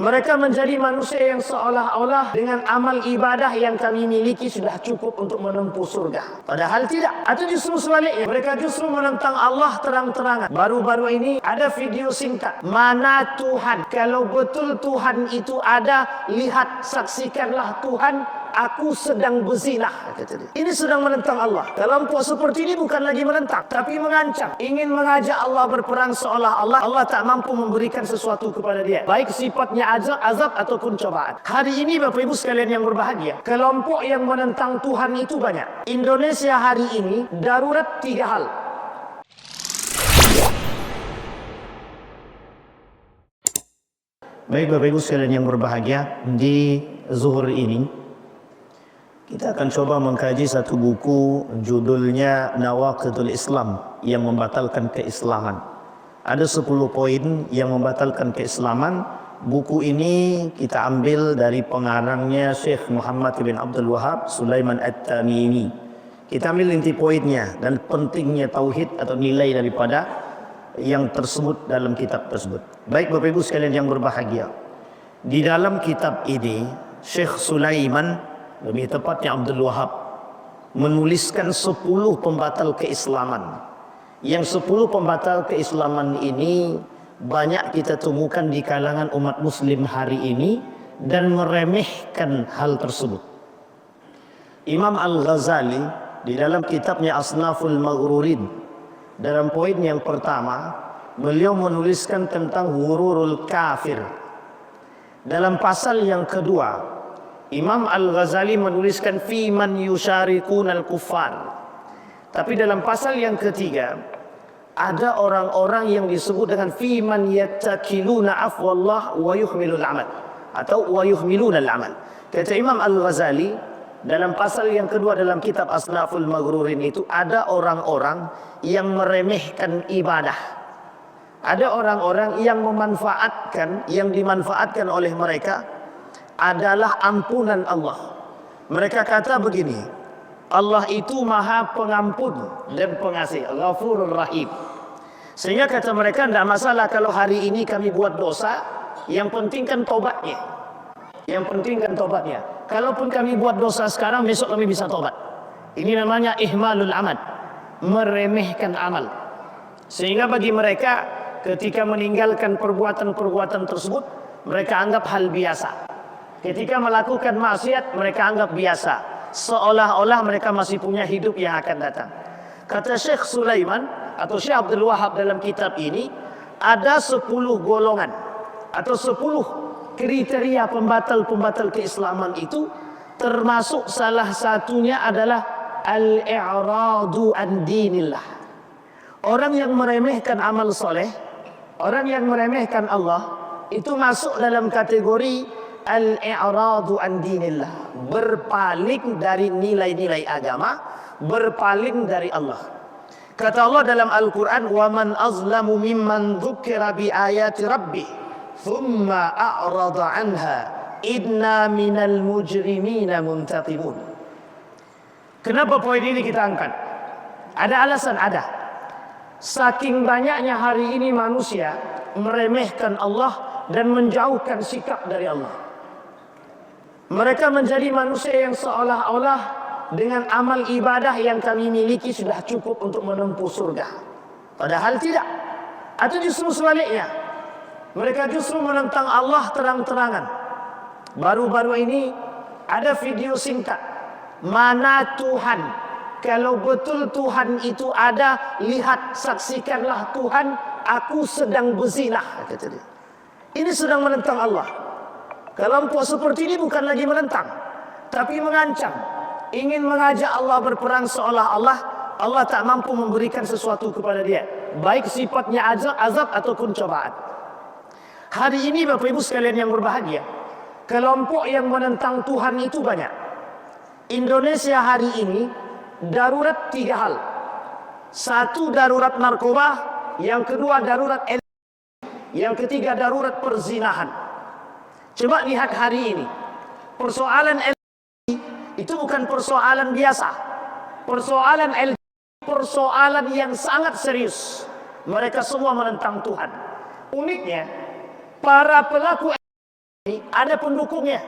Mereka menjadi manusia yang seolah-olah dengan amal ibadah yang kami miliki sudah cukup untuk menempuh surga. Padahal tidak. Atau justru sebaliknya, mereka justru menentang Allah terang-terangan. Baru-baru ini ada video singkat. Mana Tuhan? Kalau betul Tuhan itu ada, lihat, saksikanlah Tuhan, aku sedang berzinah, kata dia. Ini sedang menentang Allah. Kelompok seperti ini bukan lagi menentang, tapi mengancam. Ingin mengajak Allah berperang seolah-olah Allah tak mampu memberikan sesuatu kepada dia. Baik sifatnya azab ataupun cobaan. Hari ini Bapak Ibu sekalian yang berbahagia, kelompok yang menentang Tuhan itu banyak. Indonesia hari ini darurat 3 hal. Baik Bapak Ibu sekalian yang berbahagia, di zuhur ini kita akan coba mengkaji satu buku, judulnya Nawaqidul Islam, yang membatalkan keislaman. Ada 10 poin yang membatalkan keislaman. Buku ini kita ambil dari pengarangnya Syekh Muhammad bin Abdul Wahab Sulaiman At-Tamimi. Kita ambil inti poinnya dan pentingnya tauhid atau nilai daripada yang tersebut dalam kitab tersebut. Baik Bapak Ibu sekalian yang berbahagia, di dalam kitab ini Syekh Sulaiman, lebih tepatnya Abdul Wahab, menuliskan 10 pembatal keislaman. Yang 10 pembatal keislaman ini banyak kita temukan di kalangan umat muslim hari ini dan meremehkan hal tersebut. Imam Al-Ghazali di dalam kitabnya Asnaful Maghrurin, dalam poin yang pertama beliau menuliskan tentang ghururul kafir. Dalam pasal yang kedua Imam Al-Ghazali menuliskan fi man yusyarikun al-kuffar. Tapi dalam pasal yang ketiga ada orang-orang yang disebut dengan fi man yattakiluna afwallah wa yuhmilul amal, atau wa yuhmiluna al-amal. Kata Imam Al-Ghazali dalam pasal yang kedua dalam kitab Asnaful Maghrurin itu, ada orang-orang yang meremehkan ibadah. Ada orang-orang yang memanfaatkan, yang dimanfaatkan oleh mereka adalah ampunan Allah. Mereka kata begini, Allah itu maha pengampun dan pengasih, Ghafurur Rahim. Sehingga kata mereka, tidak masalah kalau hari ini kami buat dosa, yang penting kan tobatnya. Yang penting kan tobatnya. Kalaupun kami buat dosa sekarang, besok kami bisa tobat. Ini namanya ihmalul amal, meremehkan amal. Sehingga bagi mereka ketika meninggalkan perbuatan-perbuatan tersebut, mereka anggap hal biasa. Ketika melakukan maksiat, mereka anggap biasa, seolah-olah mereka masih punya hidup yang akan datang. Kata Syekh Sulaiman atau Syekh Abdul Wahab dalam kitab ini, ada 10 golongan atau 10 kriteria pembatal-pembatal keislaman itu, termasuk salah satunya adalah al-i'radu an dinillah. Orang yang meremehkan amal soleh, orang yang meremehkan Allah, itu masuk dalam kategori al-i'radu an dinillah, berpaling dari nilai-nilai agama, berpaling dari Allah. Kata Allah dalam Al-Quran, wa man azlamu mimman dzukira bi ayati rabbih thumma a'rada anha inna minal mujrimina muntaqimun. Kenapa poin ini kita angkat? Ada alasan, ada. Saking banyaknya hari ini manusia meremehkan Allah dan menjauhkan sikap dari Allah. Mereka menjadi manusia yang seolah-olah dengan amal ibadah yang kami miliki sudah cukup untuk menempuh surga. Padahal tidak. Atau justru sebaliknya, mereka justru menentang Allah terang-terangan. Baru-baru ini ada video singkat. Mana Tuhan? Kalau betul Tuhan itu ada, lihat, saksikanlah Tuhan, aku sedang berzinah, kata dia. Ini sedang menentang Allah. Kelompok seperti ini bukan lagi menentang, tapi mengancam. Ingin mengajak Allah berperang seolah-olah Allah tak mampu memberikan sesuatu kepada dia. Baik sifatnya azab ataupun cobaan. Hari ini Bapak Ibu sekalian yang berbahagia, kelompok yang menentang Tuhan itu banyak. Indonesia hari ini darurat 3 hal. 1, darurat narkoba. Yang kedua, darurat yang ketiga, darurat perzinahan. Coba lihat hari ini, persoalan itu bukan persoalan biasa. Persoalan persoalan yang sangat serius. Mereka semua menentang Tuhan. Uniknya, para pelaku ada pendukungnya.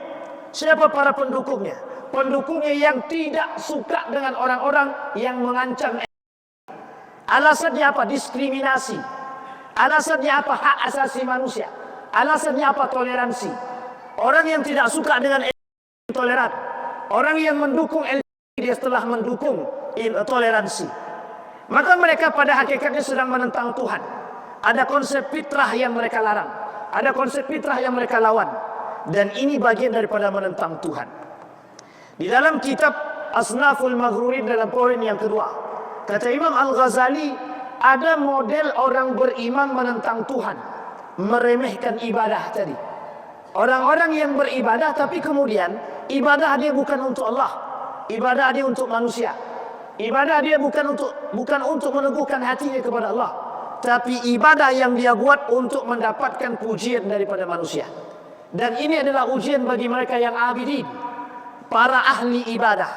Siapa para pendukungnya? Pendukungnya yang tidak suka dengan orang-orang yang mengancam. Alasannya apa? Diskriminasi. Alasannya apa? Hak asasi manusia. Alasannya apa? Toleransi. Orang yang tidak suka dengan toleran. Orang yang mendukung LGBT dia setelah mendukung toleransi. Maka mereka pada hakikatnya sedang menentang Tuhan. Ada konsep fitrah yang mereka larang. Ada konsep fitrah yang mereka lawan. Dan ini bagian daripada menentang Tuhan. Di dalam kitab Asnaful Maghrurin dalam poin yang kedua, kata Imam Al-Ghazali, ada model orang beriman menentang Tuhan, meremehkan ibadah tadi. Orang-orang yang beribadah tapi kemudian ibadah dia bukan untuk Allah, ibadah dia untuk manusia. Ibadah dia bukan untuk meneguhkan hatinya kepada Allah, tapi ibadah yang dia buat untuk mendapatkan pujian daripada manusia. Dan ini adalah ujian bagi mereka yang abidin, para ahli ibadah,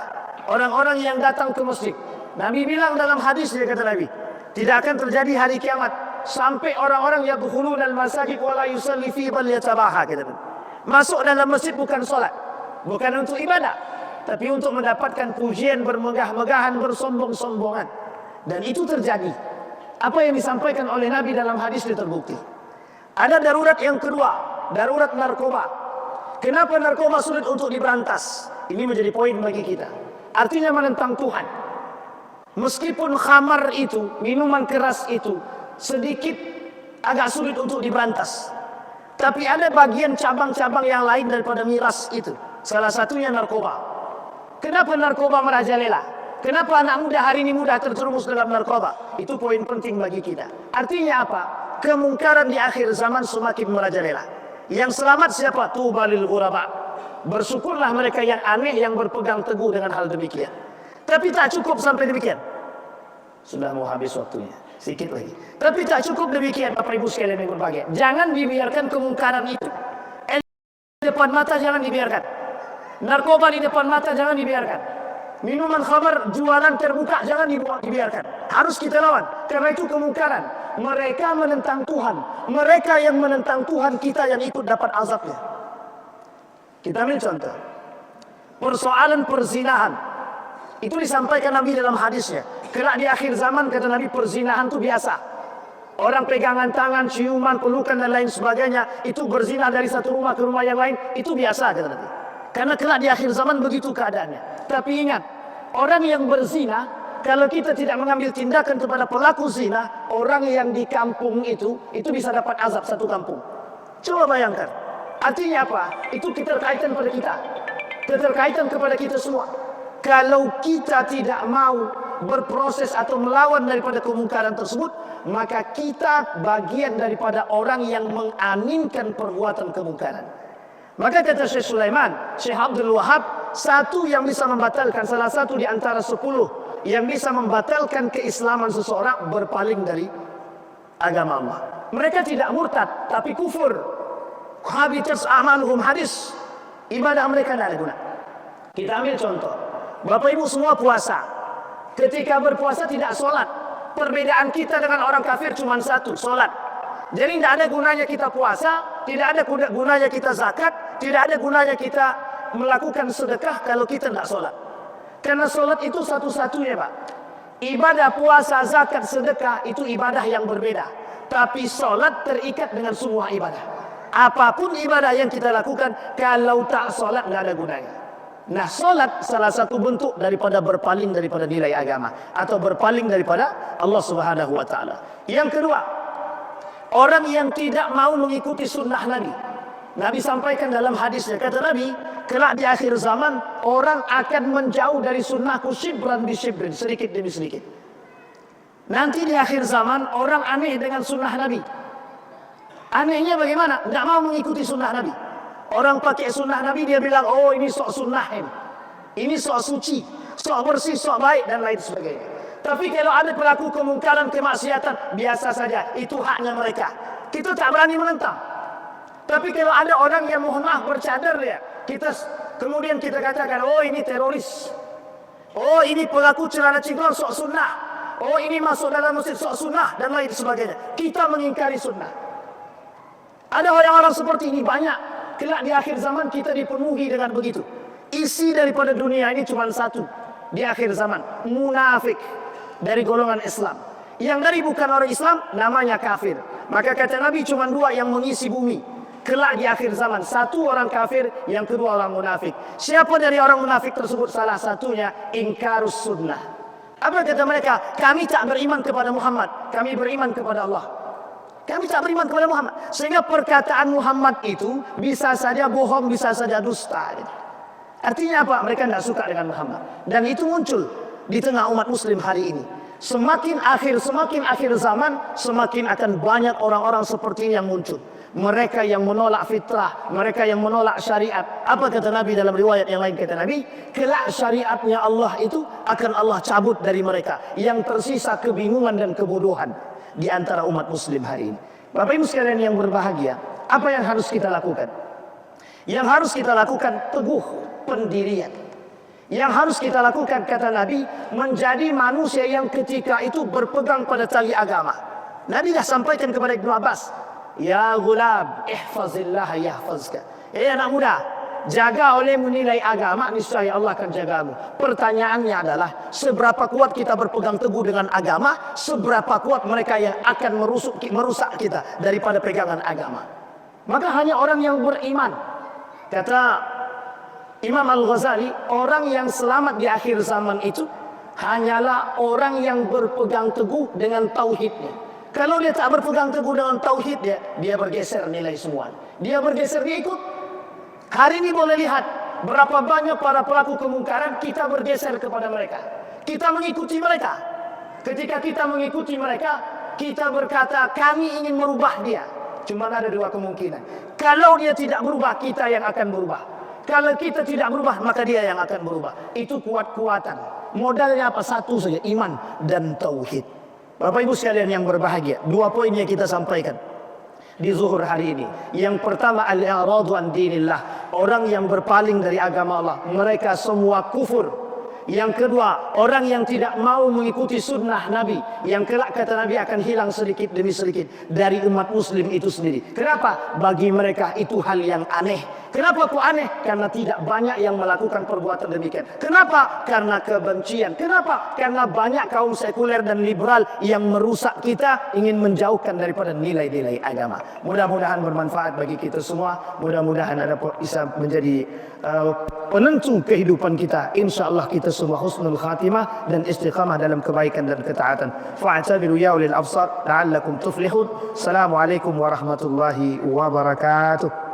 orang-orang yang datang ke masjid. Nabi bilang dalam hadis, dia kata Nabi, tidak akan terjadi hari kiamat sampai orang-orang yadkhuluna al-masajid wa la yusalli fi bal yatabaha, kata Nabi. Masuk dalam masjid bukan solat, bukan untuk ibadah, tapi untuk mendapatkan pujian, bermegah-megahan, bersombong-sombongan. Dan itu terjadi. Apa yang disampaikan oleh Nabi dalam hadis itu terbukti. Ada darurat yang kedua, darurat narkoba. Kenapa narkoba sulit untuk diberantas? Ini menjadi poin bagi kita. Artinya menentang Tuhan. Meskipun khamar itu, minuman keras itu, sedikit agak sulit untuk diberantas, tapi ada bagian cabang-cabang yang lain daripada miras itu. Salah satunya narkoba. Kenapa narkoba merajalela? Kenapa anak muda hari ini mudah terjerumus dalam narkoba? Itu poin penting bagi kita. Artinya apa? Kemungkaran di akhir zaman semakin merajalela. Yang selamat siapa? Tubalil ghuraba. Bersyukurlah mereka yang aneh yang berpegang teguh dengan hal demikian. Tapi tak cukup sampai demikian. Sudah mau habis waktunya, sedikit lagi. Tapi tak cukup demikian, Bapak Ibu sekalian yang berbahagia. Jangan dibiarkan kemungkaran itu. Di depan mata jangan dibiarkan. Narkoba di depan mata jangan dibiarkan. Minuman khamar jualan terbuka jangan dibiarkan. Harus kita lawan. Karena itu kemungkaran. Mereka menentang Tuhan. Mereka yang menentang Tuhan, kita yang ikut dapat azabnya. Kita ambil contoh. Persoalan perzinahan. Itu disampaikan Nabi dalam hadisnya. Kelak di akhir zaman, kata Nabi, perzinahan itu biasa. Orang pegangan tangan, ciuman, pelukan dan lain sebagainya, itu berzina dari satu rumah ke rumah yang lain, itu biasa, kata Nabi. Karena kelak di akhir zaman begitu keadaannya. Tapi ingat, orang yang berzina, kalau kita tidak mengambil tindakan kepada pelaku zina, orang yang di kampung itu bisa dapat azab satu kampung. Coba bayangkan. Artinya apa? Itu keterkaitan pada kita. Keterkaitan kepada kita semua. Kalau kita tidak mau berproses atau melawan daripada kemungkaran tersebut, maka kita bagian daripada orang yang mengaminkan perbuatan kemungkaran. Maka kata Syekh Sulaiman, Syekh Abdul Wahab, satu yang bisa membatalkan, salah satu di antara 10 yang bisa membatalkan keislaman seseorang, berpaling dari agama Allah. Mereka tidak murtad, tapi kufur. Habitats amaluhum, hadis. Ibadah mereka tidak ada guna. Kita ambil contoh. Bapak Ibu semua puasa. Ketika berpuasa tidak sholat. Perbedaan kita dengan orang kafir cuma satu, sholat. Jadi tidak ada gunanya kita puasa, tidak ada gunanya kita zakat, tidak ada gunanya kita melakukan sedekah kalau kita tidak sholat. Karena sholat itu satu-satunya, Pak. Ibadah puasa, zakat, sedekah itu ibadah yang berbeda. Tapi sholat terikat dengan semua ibadah. Apapun ibadah yang kita lakukan, kalau tak sholat tidak ada gunanya. Nah, sholat salah satu bentuk daripada berpaling daripada nilai agama atau berpaling daripada Allah Subhanahu wa taala. Yang kedua, orang yang tidak mau mengikuti sunnah Nabi. Nabi sampaikan dalam hadisnya, kata Nabi, kelak di akhir zaman orang akan menjauh dari sunnahku shibran bi shibrin, sedikit demi sedikit. Nanti di akhir zaman orang aneh dengan sunnah Nabi. Anehnya bagaimana? Tidak mau mengikuti sunnah Nabi. Orang pakai sunnah Nabi, dia bilang, oh ini sok sunnah ini sok suci, sok bersih, sok baik dan lain sebagainya. Tapi kalau ada pelaku kemungkaran, kemaksiatan, biasa saja, itu haknya mereka. Kita tak berani menentang. Tapi kalau ada orang yang mohon maaf bercadar dia, kemudian kita katakan, oh ini teroris, oh ini pelaku celana cingkrang sok sunnah, oh ini masuk dalam masjid sok sunnah dan lain sebagainya. Kita mengingkari sunnah. Ada orang-orang seperti ini banyak. kelak di akhir zaman kita dipenuhi dengan begitu. Isi daripada dunia ini cuma satu di akhir zaman, munafik dari golongan Islam. Yang dari bukan orang Islam namanya kafir. Maka kata Nabi cuma dua yang mengisi bumi kelak di akhir zaman. Satu orang kafir, yang kedua orang munafik. Siapa dari orang munafik tersebut? Salah satunya ingkarus sunnah. Apa kata mereka? Kami tak beriman kepada Muhammad, kami beriman kepada Allah. Kami tak beriman kepada Muhammad. Sehingga perkataan Muhammad itu bisa saja bohong, bisa saja dusta. Artinya apa? Mereka tidak suka dengan Muhammad. Dan itu muncul di tengah umat muslim hari ini. Semakin akhir zaman, semakin akan banyak orang-orang seperti ini yang muncul. Mereka yang menolak fitrah, mereka yang menolak syariat. Apa kata Nabi dalam riwayat yang lain? Kata Nabi, kelak syariatnya Allah itu akan Allah cabut dari mereka. Yang tersisa kebingungan dan kebodohan di antara umat muslim hari ini. Bapak Ibu sekalian yang berbahagia, apa yang harus kita lakukan? Yang harus kita lakukan teguh pendirian. Yang harus kita lakukan, kata Nabi, menjadi manusia yang ketika itu berpegang pada tali agama. Nabi dah sampaikan kepada Ibnu Abbas, ya gulab, ihfazillah yahfazka. Anak muda, jaga olehmu nilai agama, niscaya Allah akan jagamu. Pertanyaannya adalah, seberapa kuat kita berpegang teguh dengan agama, seberapa kuat mereka yang akan merusak kita daripada pegangan agama. Maka hanya orang yang beriman, kata Imam Al-Ghazali, orang yang selamat di akhir zaman itu hanyalah orang yang berpegang teguh dengan tauhidnya. Kalau dia tak berpegang teguh dengan tauhid, dia bergeser nilai semua. Dia bergeser, dia ikut. Hari ini boleh lihat berapa banyak para pelaku kemungkaran, kita bergeser kepada mereka. Kita mengikuti mereka. Ketika kita mengikuti mereka, kita berkata kami ingin merubah dia. Cuma ada dua kemungkinan. Kalau dia tidak berubah, kita yang akan berubah. Kalau kita tidak berubah, maka dia yang akan berubah. Itu kuat-kuatan. Modalnya apa? Satu saja, iman dan tauhid. Bapak Ibu sekalian yang berbahagia, dua poin yang kita sampaikan di zuhur hari ini. Yang pertama, al-i'radu an dinillah, orang yang berpaling dari agama Allah, mereka semua kufur. Yang kedua, orang yang tidak mau mengikuti sunnah Nabi, yang kelak kata Nabi akan hilang sedikit demi sedikit dari umat muslim itu sendiri. Kenapa? Bagi mereka itu hal yang aneh. Kenapa kok aneh? Karena tidak banyak yang melakukan perbuatan demikian. Kenapa? Karena kebencian. Kenapa? Karena banyak kaum sekuler dan liberal yang merusak kita, ingin menjauhkan daripada nilai-nilai agama. Mudah-mudahan bermanfaat bagi kita semua. Mudah-mudahan ada bisa menjadi penentu kehidupan kita. InsyaAllah kita semua husnul khatimah dan istiqamah dalam kebaikan dan ketaatan. Fa'tabiru ya ulil absar la'allakum tuflihun. Assalamualaikum warahmatullahi wabarakatuh.